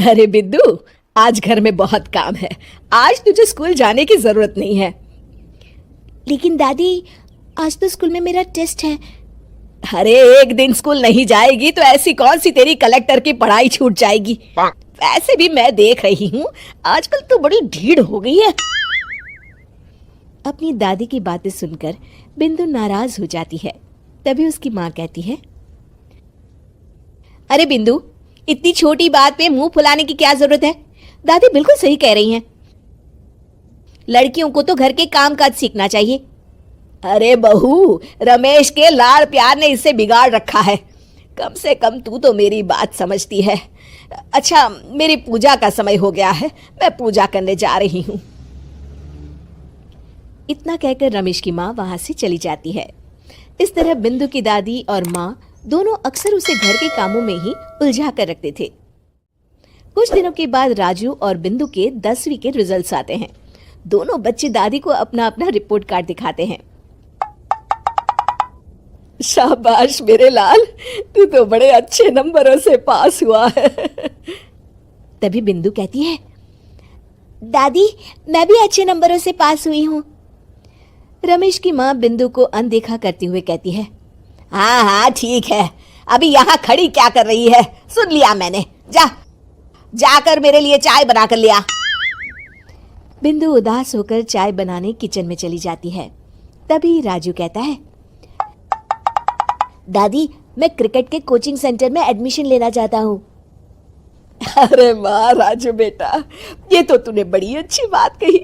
अरे बिंदु, आज घर में बहुत काम है। आज तुझे स्कूल जाने की जरूरत नहीं है। लेकिन दादी, आज तो स्कूल में मेरा टेस्ट है। अरे एक दिन स्कूल नहीं जाएगी तो ऐसी कौन सी तेरी कलेक्टर की पढ़ाई छूट जाएगी। वैसे भी मैं देख रही हूँ आजकल तो बड़ी ढीठ हो गई है। अपनी दादी की बातें सुनकर बिंदु नाराज हो जाती है। तभी उसकी माँ कहती है, अरे बिंदु, इतनी छोटी बात पे मुंह फुलाने की क्या जरूरत है। दादी बिल्कुल सही कह रही हैं। लड़कियों को तो घर के काम काज सीखना चाहिए। अरे बहू, रमेश के लाड़ प्यार ने इसे बिगाड़ रखा है। कम से कम तू तो मेरी बात समझती है। अच्छा, मेरी पूजा का समय हो गया है, मैं पूजा करने जा रही हूँ। इतना कहकर रमेश की माँ वहां से चली जाती है। इस तरह बिंदु की दादी और माँ दोनों अक्सर उसे घर के कामों में ही उलझा कर रखते थे। कुछ दिनों के बाद राजू और बिंदु के 10वीं के रिजल्ट्स आते हैं। दोनों बच्चे दादी को अपना अपना रिपोर्ट कार्ड दिखाते हैं। शाबाश मेरे लाल, तू तो बड़े अच्छे नंबरों से पास हुआ है। तभी बिंदु कहती है, दादी मैं भी अच्छे नंबरों से पास हुई हूँ। रमेश की माँ बिंदु को अनदेखा करते हुए कहती है, हाँ हाँ ठीक है, अभी यहाँ खड़ी क्या कर रही है, सुन लिया मैंने। जाकर मेरे लिए चाय बना कर लिया। बिंदु उदास होकर चाय बनाने किचन में चली जाती है। तभी राजू कहता है, दादी मैं क्रिकेट के कोचिंग सेंटर में एडमिशन लेना चाहता हूँ। अरे वाह राजू बेटा, ये तो तूने बड़ी अच्छी बात कही।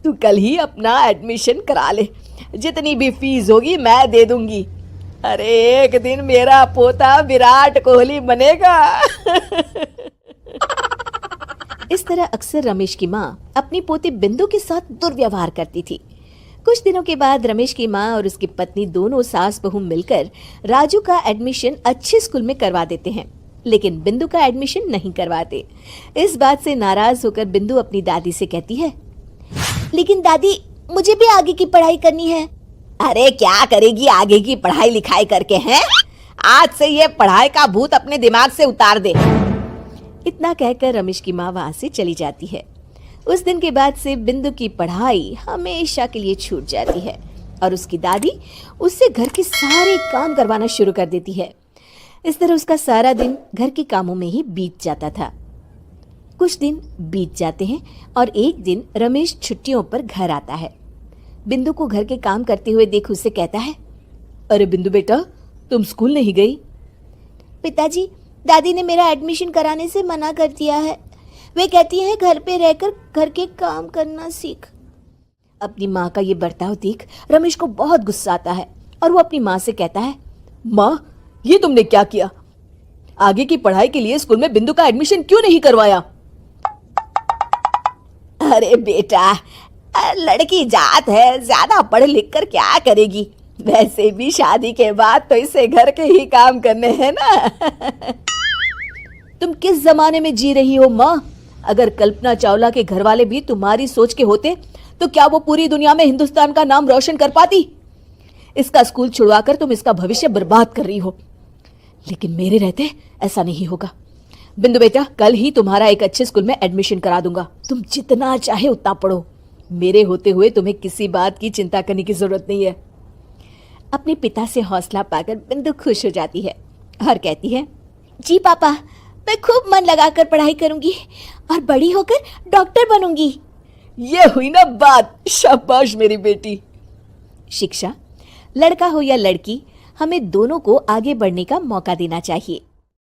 तू कल ही अपना एडमिशन करा ले, जितनी भी फीस होगी मैं दे दूंगी। अरे एक दिन मेरा पोता विराट कोहली बनेगा। इस तरह अक्सर रमेश की माँ अपनी पोती बिंदु के साथ दुर्व्यवहार करती थी। कुछ दिनों के बाद रमेश की माँ और उसकी पत्नी दोनों सास बहू मिलकर राजू का एडमिशन अच्छे स्कूल में करवा देते हैं, लेकिन बिंदु का एडमिशन नहीं करवाते। इस बात से नाराज होकर बिंदु अपनी दादी से कहती है, लेकिन दादी मुझे भी आगे की पढ़ाई करनी है। अरे क्या करेगी आगे की पढ़ाई लिखाई करके हैं? आज से ये पढ़ाई का भूत अपने दिमाग से उतार दे। इतना कहकर रमेश की माँ वहां से चली जाती है। उस दिन के बाद से बिंदु की पढ़ाई हमेशा के लिए छूट जाती है और उसकी दादी उससे घर के सारे काम करवाना शुरू कर देती है। इस तरह उसका सारा दिन घर के कामों में ही बीत जाता था। कुछ दिन बीत जाते हैं और एक दिन रमेश छुट्टियों पर घर आता है। बिंदु को घर के काम करते हुए देख उससे कहता है, अरे बिंदु बेटा, तुम स्कूल नहीं गई? पिताजी, दादी ने मेरा एडमिशन कराने से मना कर दिया है। वे कहती हैं घर पे रहकर घर के काम करना सीख। अपनी माँ का ये बर्ताव देख रमेश को बहुत गुस्सा आता है और वो अपनी माँ से कहता है, माँ ये तुमने क्या किया? आगे की पढ़ाई के लिए स्कूल में बिंदु का एडमिशन क्यों नहीं करवाया? अरे बेटा, लड़की जात है, ज्यादा पढ़ लिख कर क्या करेगी? वैसे भी शादी के बाद तो इसे घर के ही काम करने हैं ना। तुम किस जमाने में जी रही हो माँ? अगर कल्पना चावला के घर वाले भी तुम्हारी सोच के होते तो क्या वो पूरी दुनिया में हिंदुस्तान का नाम रोशन कर पाती? इसका स्कूल छुड़वाकर तुम इसका भविष्य बर्बाद कर रही हो, लेकिन मेरे रहते ऐसा नहीं होगा। बिंदु बेटा, कल ही तुम्हारा एक अच्छे स्कूल में एडमिशन करा दूंगा। तुम जितना चाहे उतना पढ़ो। मेरे होते हुए तुम्हें किसी बात की चिंता करने की जरूरत नहीं है। अपने पिता से हौसला पाकर बिंदु खुश हो जाती है और कहती है, जी पापा, मैं खूब मन लगाकर पढ़ाई करूंगी और बड़ी होकर डॉक्टर बनूंगी। ये हुई ना बात। शाबाश मेरी बेटी। शिक्षा, लड़का हो या लड़की, हमें दोनों को आगे बढ़ने का मौका देना चाहिए।